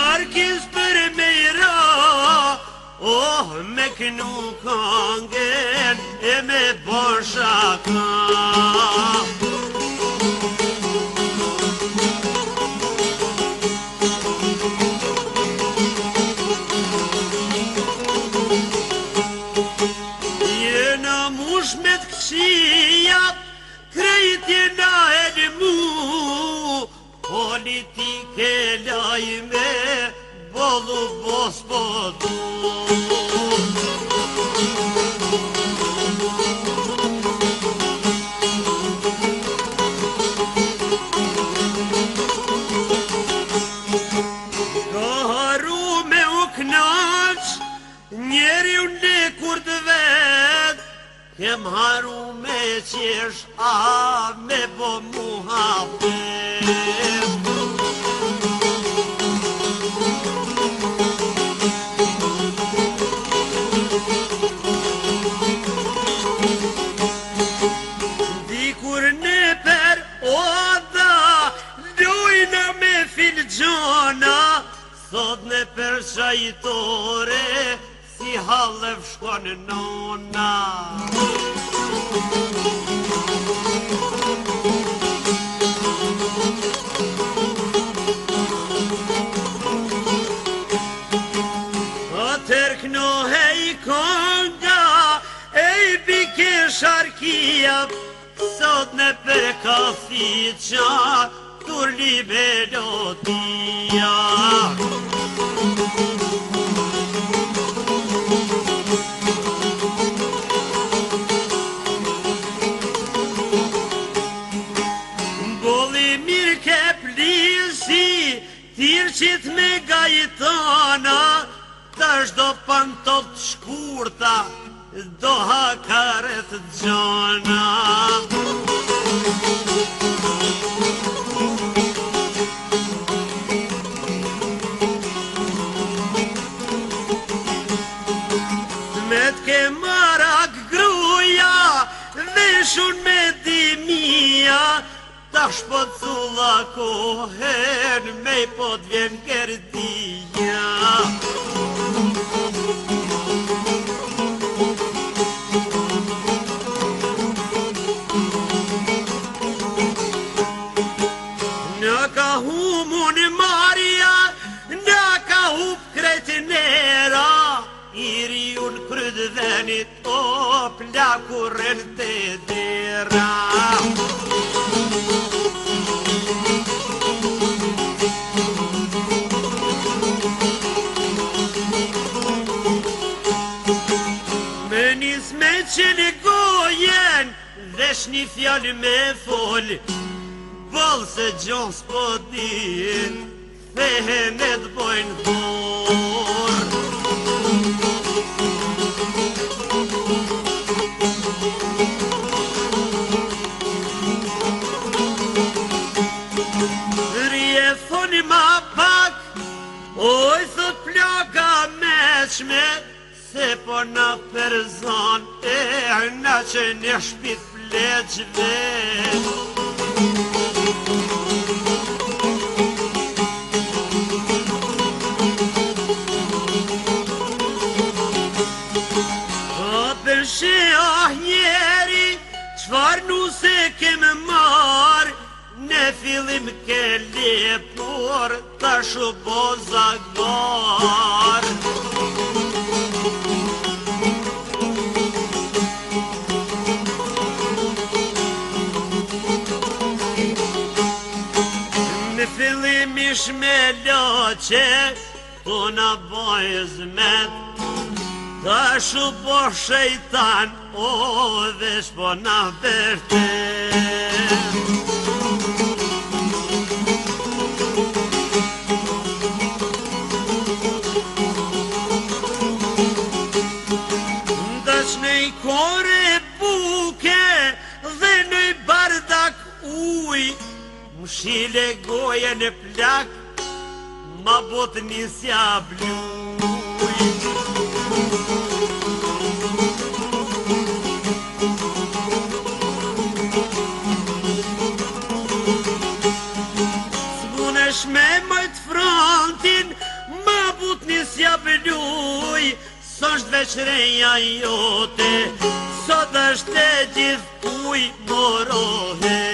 Sharkis për me i ra, oh me kënu kangen e me boshaka. Jena mush me të këqia, krejt jena e në mu, politike lajme, bollu bos po du. Ka haru me u knaq, njeri unë kur të vet, kem haru me qesh, a me bo muhabet. Dikur ne per oda, lujna me filgjona, sot ne per shajtore, si hallev shkon nona. Atër knohe i konga, e i bike sharkia, sot ne për kafiqa, tur li melodia. Bolli mirë ke plisi, tirqit me gajtana, tash do pantot shkurta, do hakaret gjona. Me t'ke marak gruja, veshun me dimia, tash po t'culla kohen, me i po t'vjen kerdia. Në ka humun marja, në ka hup kretinera, iri unë krydvenit, o plakuren të dera. Me nis me qenë gojen, vesh një fjallë me fol, bol se gjon s'po din, fehen e t'bojnë por. Rje foni ma pak, oj thot plaka meqme, se po na përzon e na që një shpit pleqve. Përshë ah njeri, qfar nuse kemë marë, ne fillim ke lepur, tash u bo zagbar. Në fillim ish me loqe, tu na boj zmet, tash u po shejtan, o vesh po na vërtet. Tash në i kore buke dhe në i bardak uj, mshile goje në plak, ma bot nisja bluj. S'munesh me mëjt frontin, veçreja jote, sot është e gjithë uj morohe.